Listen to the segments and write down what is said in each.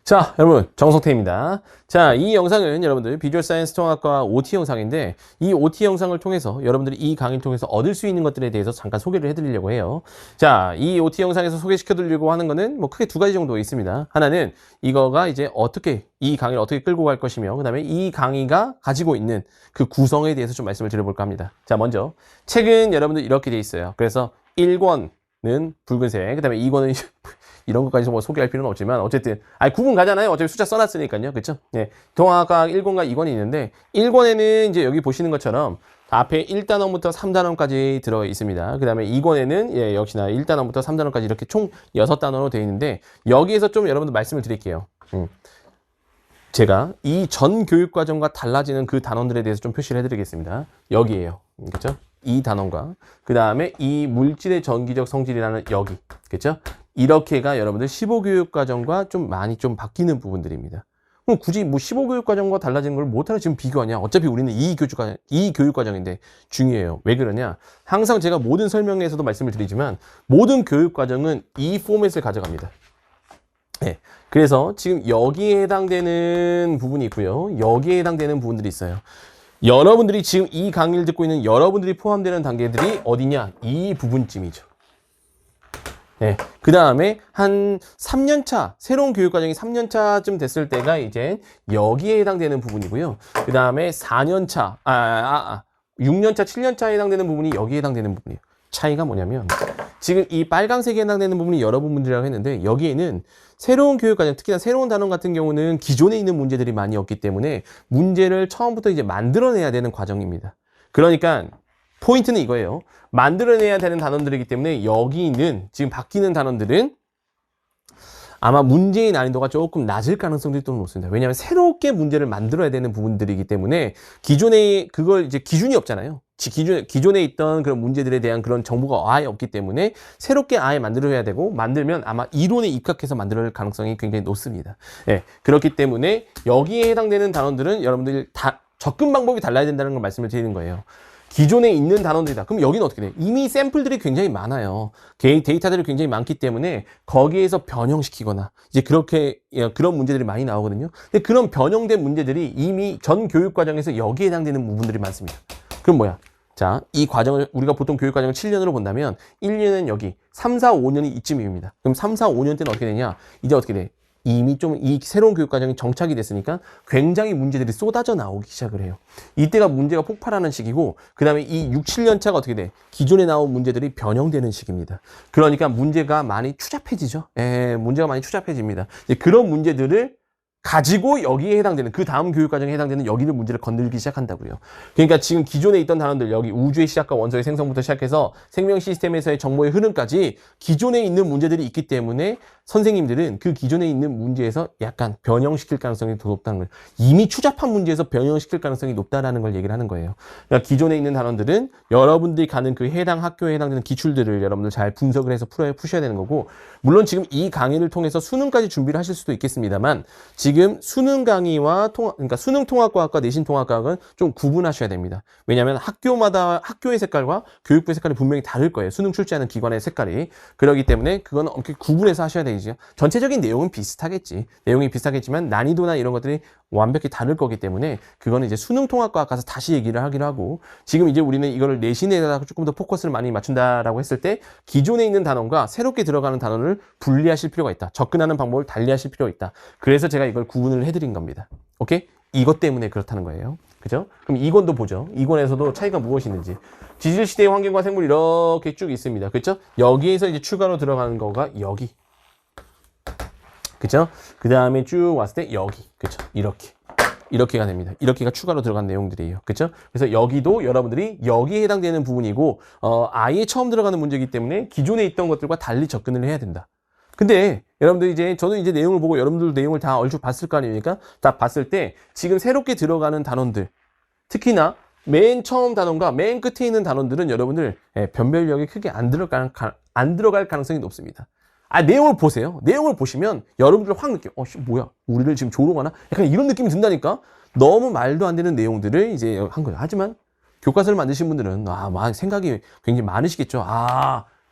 자, 여러분, 정성태입니다. 자, 이 영상은 여러분들 비주얼 사이언스 통합과 OT 영상인데, 이 OT 영상을 통해서 여러분들이 이 강의를 통해서 얻을 수 있는 것들에 대해서 잠깐 소개를 해드리려고 해요. 자, 이 OT 영상에서 소개시켜드리려고 하는 거는 뭐 크게 두 가지 정도 있습니다. 하나는 이거가 이제 이 강의를 어떻게 끌고 갈 것이며, 그 다음에 이 강의가 가지고 있는 그 구성에 대해서 좀 말씀을 드려볼까 합니다. 자, 먼저 책은 여러분들 이렇게 돼 있어요. 그래서 1권은 붉은색, 그 다음에 2권은 이런 것까지 뭐 소개할 필요는 없지만 어쨌든 구분 가잖아요. 어차피 숫자 써놨으니까요. 그렇죠? 네. 통합과학 1권과 2권이 있는데 1권에는 이제 여기 보시는 것처럼 앞에 1단원부터 3단원까지 들어 있습니다. 그 다음에 2권에는 역시나 1단원부터 3단원까지 이렇게 총 6단원으로 되어 있는데 여기에서 좀 여러분들 말씀을 드릴게요. 제가 이 전 교육과정과 달라지는 그 단원들에 대해서 좀 표시를 해드리겠습니다. 여기에요. 그렇죠? 이 단원과 그 다음에 이 물질의 전기적 성질이라는 여기. 그렇죠? 이렇게가 여러분들 15교육과정과 좀 많이 좀 바뀌는 부분들입니다. 그럼 굳이 뭐 15교육과정과 달라지는 걸 못하러 지금 비교하냐? 어차피 우리는 이 교육과정인데 중요해요. 왜 그러냐? 항상 제가 모든 설명에서도 말씀을 드리지만 모든 교육과정은 이 포맷을 가져갑니다. 네. 그래서 지금 여기에 해당되는 부분이 있고요. 여기에 해당되는 부분들이 있어요. 여러분들이 지금 이 강의를 듣고 있는 여러분들이 포함되는 단계들이 어디냐? 이 부분쯤이죠. 네. 그 다음에 한 3년차, 새로운 교육과정이 3년차쯤 됐을 때가 이제 여기에 해당되는 부분이고요. 그 다음에 4년차, 6년차, 7년차에 해당되는 부분이 여기에 해당되는 부분이에요. 차이가 뭐냐면 지금 이 빨강색에 해당되는 부분이 여러분들이라고 했는데 여기에는 새로운 교육과정, 특히나 새로운 단원 같은 경우는 기존에 있는 문제들이 많이 없기 때문에 문제를 처음부터 이제 만들어내야 되는 과정입니다. 그러니까 포인트는 이거예요. 만들어내야 되는 단원들이기 때문에 여기 있는 지금 바뀌는 단원들은 아마 문제의 난이도가 조금 낮을 가능성들이 또 높습니다. 왜냐하면 새롭게 문제를 만들어야 되는 부분들이기 때문에 기존에 그걸 이제 기준이 없잖아요. 기존에 있던 그런 문제들에 대한 그런 정보가 아예 없기 때문에 새롭게 아예 만들어야 되고 만들면 아마 이론에 입각해서 만들 가능성이 굉장히 높습니다. 예, 그렇기 때문에 여기에 해당되는 단원들은 여러분들이 다 접근 방법이 달라야 된다는 걸 말씀을 드리는 거예요. 기존에 있는 단원들이다. 그럼 여기는 어떻게 돼? 이미 샘플들이 굉장히 많아요. 데이터들이 굉장히 많기 때문에 거기에서 변형시키거나 이제 그런 문제들이 많이 나오거든요. 근데 그런 변형된 문제들이 이미 전 교육과정에서 여기에 해당되는 부분들이 많습니다. 그럼 뭐야? 자, 이 과정을 우리가 보통 교육과정을 7년으로 본다면 1년은 여기, 3, 4, 5년이 이쯤입니다. 그럼 3, 4, 5년 때는 어떻게 되냐? 이제 어떻게 돼? 이미 좀 이 새로운 교육과정이 정착이 됐으니까 굉장히 문제들이 쏟아져 나오기 시작을 해요. 이때가 문제가 폭발하는 시기고 그 다음에 이 6, 7년 차가 어떻게 돼? 기존에 나온 문제들이 변형되는 시기입니다. 그러니까 문제가 많이 추잡해지죠. 문제가 많이 추잡해집니다. 이제 그런 문제들을 가지고 여기에 해당되는 그 다음 교육과정에 해당되는 여기를 문제를 건들기 시작한다고요. 그러니까 지금 기존에 있던 단원들 여기 우주의 시작과 원소의 생성부터 시작해서 생명 시스템에서의 정보의 흐름까지 기존에 있는 문제들이 있기 때문에 선생님들은 그 기존에 있는 문제에서 약간 변형시킬 가능성이 더 높다는 거예요. 이미 추잡한 문제에서 변형시킬 가능성이 높다라는 걸 얘기를 하는 거예요. 그러니까 기존에 있는 단원들은 여러분들이 가는 그 해당 학교에 해당되는 기출들을 여러분들 잘 분석을 해서 푸셔야 되는 거고 물론 지금 이 강의를 통해서 수능까지 준비를 하실 수도 있겠습니다만 지금 수능 강의와 그러니까 수능 통합과학과 내신 통합과학은 좀 구분하셔야 됩니다. 왜냐하면 학교마다 학교의 색깔과 교육부의 색깔이 분명히 다를 거예요. 수능 출제하는 기관의 색깔이. 그렇기 때문에 그건 엄청 구분해서 하셔야 되죠. 전체적인 내용은 비슷하겠지. 내용이 비슷하겠지만 난이도나 이런 것들이 완벽히 다를 거기 때문에 그거는 이제 수능 통합과학 가서 다시 얘기를 하기로 하고 지금 이제 우리는 이거를 내신에다가 조금 더 포커스를 많이 맞춘다라고 했을 때 기존에 있는 단원과 새롭게 들어가는 단원을 분리하실 필요가 있다. 접근하는 방법을 달리하실 필요가 있다. 그래서 제가 이걸 구분을 해드린 겁니다. 오케이? 이것 때문에 그렇다는 거예요. 그죠? 그럼 2권도 보죠. 2권에서도 차이가 무엇이 있는지. 지질시대의 환경과 생물이 이렇게 쭉 있습니다. 그렇죠? 여기에서 이제 추가로 들어가는 거가 여기. 그쵸? 그 다음에 쭉 왔을 때 여기. 그쵸? 이렇게가 됩니다. 이렇게가 추가로 들어간 내용들이에요. 그쵸? 그래서 여기도 여러분들이 여기에 해당되는 부분이고, 아예 처음 들어가는 문제이기 때문에 기존에 있던 것들과 달리 접근을 해야 된다. 근데 여러분들 저는 이제 내용을 보고 여러분들도 내용을 다 얼추 봤을 거 아닙니까? 다 봤을 때 지금 새롭게 들어가는 단원들, 특히나 맨 처음 단원과 맨 끝에 있는 단원들은 여러분들 변별력이 크게 안 들어갈 가능성이 높습니다. 내용을 보세요. 내용을 보시면 여러분들 확 느껴요. 뭐야? 우리를 지금 조롱하나? 약간 이런 느낌이 든다니까? 너무 말도 안 되는 내용들을 이제 한 거예요. 하지만 교과서를 만드신 분들은, 생각이 굉장히 많으시겠죠.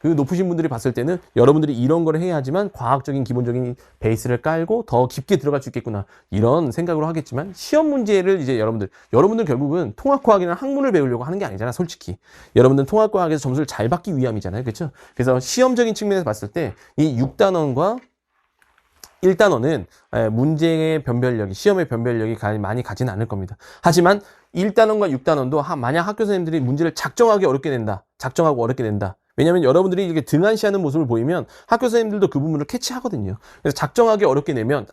그 높으신 분들이 봤을 때는 여러분들이 이런 걸 해야지만 과학적인 기본적인 베이스를 깔고 더 깊게 들어갈 수 있겠구나. 이런 생각으로 하겠지만 시험 문제를 이제 여러분들 결국은 통합과학이나 학문을 배우려고 하는 게 아니잖아, 솔직히. 여러분들 통합과학에서 점수를 잘 받기 위함이잖아요. 그렇죠? 그래서 시험적인 측면에서 봤을 때 이 6단원과 1단원은 문제의 변별력이, 시험의 변별력이 많이 가지는 않을 겁니다. 하지만 1단원과 6단원도 만약 학교 선생님들이 문제를 작정하고 어렵게 낸다. 왜냐하면 여러분들이 이렇게 등한시하는 모습을 보이면 학교 선생님들도 그 부분을 캐치하거든요. 그래서 작정하고 어렵게 내면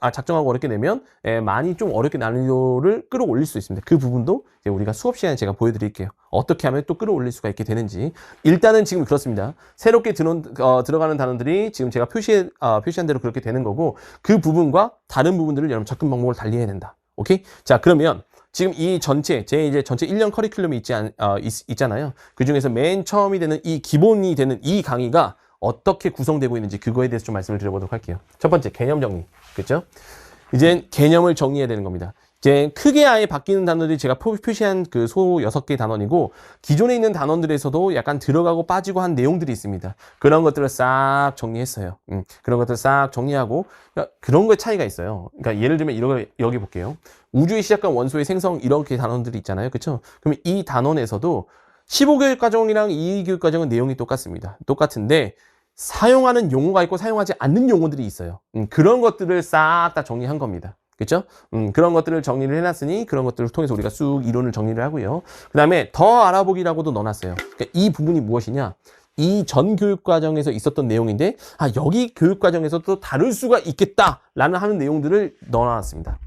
많이 좀 어렵게 난이도를 끌어올릴 수 있습니다. 그 부분도 이제 우리가 수업 시간에 제가 보여드릴게요. 어떻게 하면 또 끌어올릴 수가 있게 되는지. 일단은 지금 그렇습니다. 새롭게 들어가는 단원들이 지금 제가 표시한 대로 그렇게 되는 거고, 그 부분과 다른 부분들을 여러분 접근 방법을 달리해야 된다. 오케이? 자, 그러면 지금 이 전체 1년 커리큘럼이 있잖아요. 그 중에서 맨 처음이 되는 기본이 되는 이 강의가 어떻게 구성되고 있는지 그거에 대해서 좀 말씀을 드려보도록 할게요. 첫 번째, 개념 정리. 그렇죠? 이제 개념을 정리해야 되는 겁니다. 이제 크게 아예 바뀌는 단어들이 제가 표시한 그 소 6개 단원이고, 기존에 있는 단원들에서도 약간 들어가고 빠지고 한 내용들이 있습니다. 그런 것들을 싹 정리했어요. 그런 것들을 싹 정리하고, 그런 거에 차이가 있어요. 그러니까 예를 들면 여기 볼게요. 우주의 시작과 원소의 생성, 이렇게 단원들이 있잖아요. 그렇죠? 그럼 이 단원에서도 15교육과정이랑 2교육과정은 내용이 똑같습니다. 똑같은데 사용하는 용어가 있고 사용하지 않는 용어들이 있어요. 그런 것들을 싹 다 정리한 겁니다. 그렇죠? 그런 것들을 정리를 해놨으니 그런 것들을 통해서 우리가 쑥 이론을 정리를 하고요. 그 다음에 더 알아보기라고도 넣어놨어요. 그러니까 이 부분이 무엇이냐? 이 전 교육과정에서 있었던 내용인데, 여기 교육과정에서 또 다룰 수가 있겠다라는 하는 내용들을 넣어놨습니다.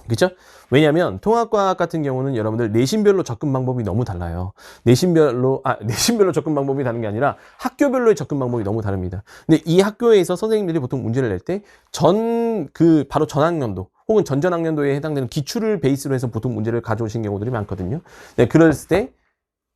그렇죠? 왜냐하면 통합과학 같은 경우는 여러분들 내신별로 접근 방법이 너무 달라요. 내신별로 접근 방법이 다른 게 아니라 학교별로의 접근 방법이 너무 다릅니다. 근데 이 학교에서 선생님들이 보통 문제를 낼 때 바로 전학년도 혹은 전전학년도에 해당되는 기출을 베이스로 해서 보통 문제를 가져오신 경우들이 많거든요. 네, 그랬을 때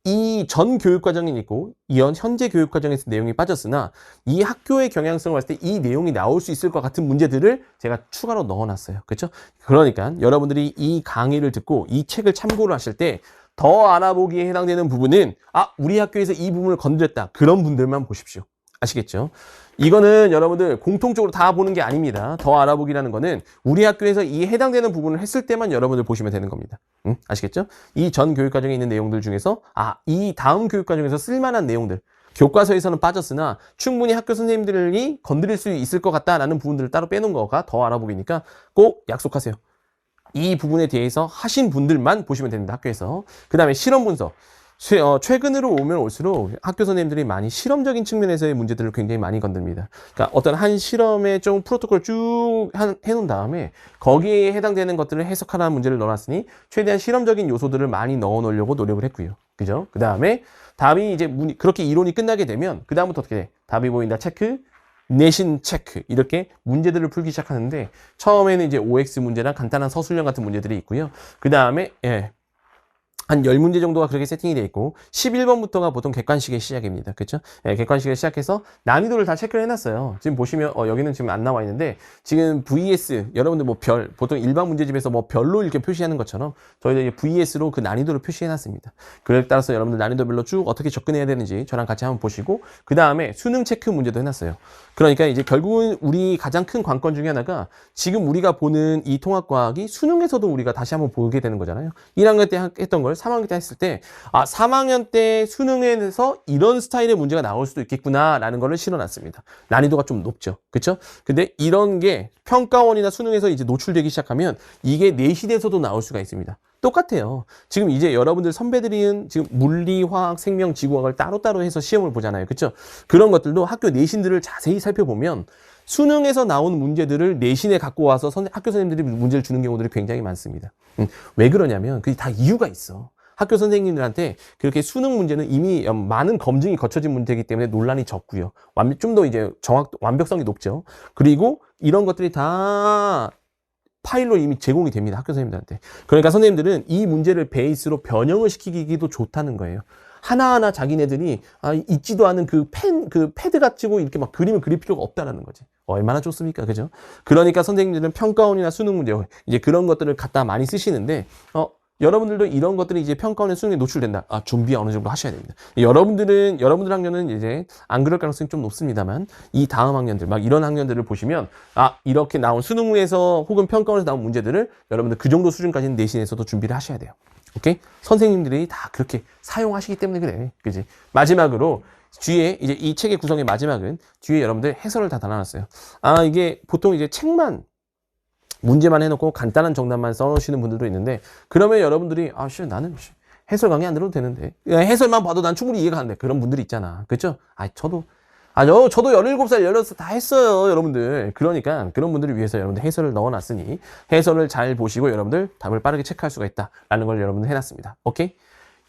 이 전 교육과정이 있고 현재 교육과정에서 내용이 빠졌으나 이 학교의 경향성을 봤을 때 이 내용이 나올 수 있을 것 같은 문제들을 제가 추가로 넣어놨어요. 그렇죠? 그러니까 여러분들이 이 강의를 듣고 이 책을 참고를 하실 때 더 알아보기에 해당되는 부분은 우리 학교에서 이 부분을 건드렸다. 그런 분들만 보십시오. 아시겠죠? 이거는 여러분들 공통적으로 다 보는 게 아닙니다. 더 알아보기라는 거는 우리 학교에서 이 해당되는 부분을 했을 때만 여러분들 보시면 되는 겁니다. 아시겠죠? 이 전 교육과정에 있는 내용들 중에서 이 다음 교육과정에서 쓸만한 내용들, 교과서에서는 빠졌으나 충분히 학교 선생님들이 건드릴 수 있을 것 같다라는 부분들을 따로 빼놓은 거가 더 알아보기니까 꼭 약속하세요. 이 부분에 대해서 하신 분들만 보시면 됩니다. 학교에서. 그 다음에 실험 분석. 최근으로 오면 올수록 학교 선생님들이 많이 실험적인 측면에서의 문제들을 굉장히 많이 건듭니다. 그러니까 어떤 한 실험에 좀 프로토콜 쭉 해놓은 다음에 거기에 해당되는 것들을 해석하라는 문제를 넣어놨으니 최대한 실험적인 요소들을 많이 넣어놓으려고 노력을 했고요. 그죠? 그 다음에 답이 이제 그렇게 이론이 끝나게 되면 그 다음부터 어떻게 돼? 답이 보인다 체크, 내신 체크, 이렇게 문제들을 풀기 시작하는데 처음에는 이제 OX 문제랑 간단한 서술형 같은 문제들이 있고요. 그 다음에 한 10문제 정도가 그렇게 세팅이 되어 있고 11번부터가 보통 객관식의 시작입니다. 그렇죠? 객관식을 시작해서 난이도를 다 체크를 해놨어요. 지금 보시면 여기는 지금 안 나와 있는데 지금 VS 여러분들 보통 일반 문제집에서 별로 이렇게 표시하는 것처럼 저희도 이제 VS로 그 난이도를 표시해놨습니다. 그에 따라서 여러분들 난이도별로 쭉 어떻게 접근해야 되는지 저랑 같이 한번 보시고 그 다음에 수능 체크 문제도 해놨어요. 그러니까 이제 결국은 우리 가장 큰 관건 중에 하나가 지금 우리가 보는 이 통합과학이 수능에서도 우리가 다시 한번 보게 되는 거잖아요. 1학년 때 했던 걸 3학년 때 했을 때 3학년 때 수능에서 이런 스타일의 문제가 나올 수도 있겠구나라는 거를 실어놨습니다. 난이도가 좀 높죠. 그렇죠? 근데 이런 게 평가원이나 수능에서 이제 노출되기 시작하면 이게 내신에서도 나올 수가 있습니다. 똑같아요. 지금 이제 여러분들 선배들은 지금 물리, 화학, 생명, 지구학을 따로따로 해서 시험을 보잖아요. 그렇죠? 그런 것들도 학교 내신들을 자세히 살펴보면 수능에서 나온 문제들을 내신에 갖고 와서 학교 선생님들이 문제를 주는 경우들이 굉장히 많습니다. 왜 그러냐면 그게 다 이유가 있어. 학교 선생님들한테 그렇게 수능 문제는 이미 많은 검증이 거쳐진 문제이기 때문에 논란이 적고요. 좀 더 이제 완벽성이 높죠. 그리고 이런 것들이 다 파일로 이미 제공이 됩니다. 학교 선생님들한테. 그러니까 선생님들은 이 문제를 베이스로 변형을 시키기도 좋다는 거예요. 하나하나 자기네들이 있지도 않은 그 패드 가지고 이렇게 막 그림을 그릴 필요가 없다라는 거지. 얼마나 좋습니까? 그죠? 그러니까 선생님들은 평가원이나 수능 문제, 이제 그런 것들을 갖다 많이 쓰시는데, 여러분들도 이런 것들이 이제 평가원의 수능에 노출된다. 아, 준비 어느 정도 하셔야 됩니다. 여러분들 학년은 이제 안 그럴 가능성이 좀 높습니다만, 이 다음 학년들, 막 이런 학년들을 보시면, 아, 이렇게 나온 수능에서 혹은 평가원에서 나온 문제들을 여러분들 그 정도 수준까지는 내신에서도 준비를 하셔야 돼요. 오케이? 선생님들이 다 그렇게 사용하시기 때문에 그래. 그지? 마지막으로, 뒤에 이제 이 책의 구성의 마지막은 뒤에 여러분들 해설을 다 달아놨어요. 아, 이게 보통 이제 책만 문제만 해놓고 간단한 정답만 써놓으시는 분들도 있는데, 그러면 여러분들이 나는 해설 강의 안 들어도 되는데, 해설만 봐도 난 충분히 이해가 안 돼. 그런 분들이 있잖아. 그렇죠? 저도 17살, 16살 다 했어요, 여러분들. 그러니까 그런 분들을 위해서 여러분들 해설을 넣어놨으니 해설을 잘 보시고 여러분들 답을 빠르게 체크할 수가 있다라는 걸 여러분들 해놨습니다. 오케이?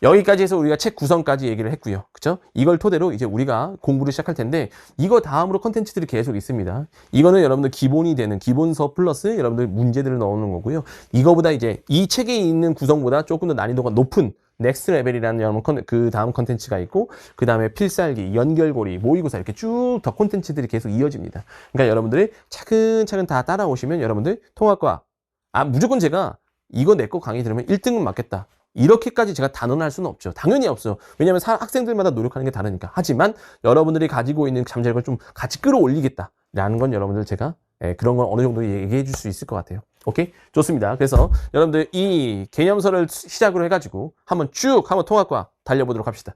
여기까지 해서 우리가 책 구성까지 얘기를 했고요. 그쵸? 이걸 토대로 이제 우리가 공부를 시작할 텐데, 이거 다음으로 컨텐츠들이 계속 있습니다. 이거는 여러분들 기본이 되는 기본서 플러스 여러분들 문제들을 넣어놓는 거고요. 이거보다 이제 이 책에 있는 구성보다 조금 더 난이도가 높은 넥스트 레벨이라는 여러분 그 다음 컨텐츠가 있고, 그 다음에 필살기, 연결고리, 모의고사 이렇게 쭉 더 컨텐츠들이 계속 이어집니다. 그러니까 여러분들이 차근차근 다 따라오시면 여러분들 통합과, 무조건 제가 이거 내 거 강의 들으면 1등은 맞겠다, 이렇게까지 제가 단언할 수는 없죠. 당연히 없어요. 왜냐하면 학생들마다 노력하는 게 다르니까. 하지만 여러분들이 가지고 있는 잠재력을 좀 같이 끌어올리겠다라는 건 여러분들 제가 그런 건 어느 정도 얘기해 줄 수 있을 것 같아요. 오케이? 좋습니다. 그래서 여러분들 이 개념서를 시작으로 해가지고 한번 통합과 달려보도록 합시다.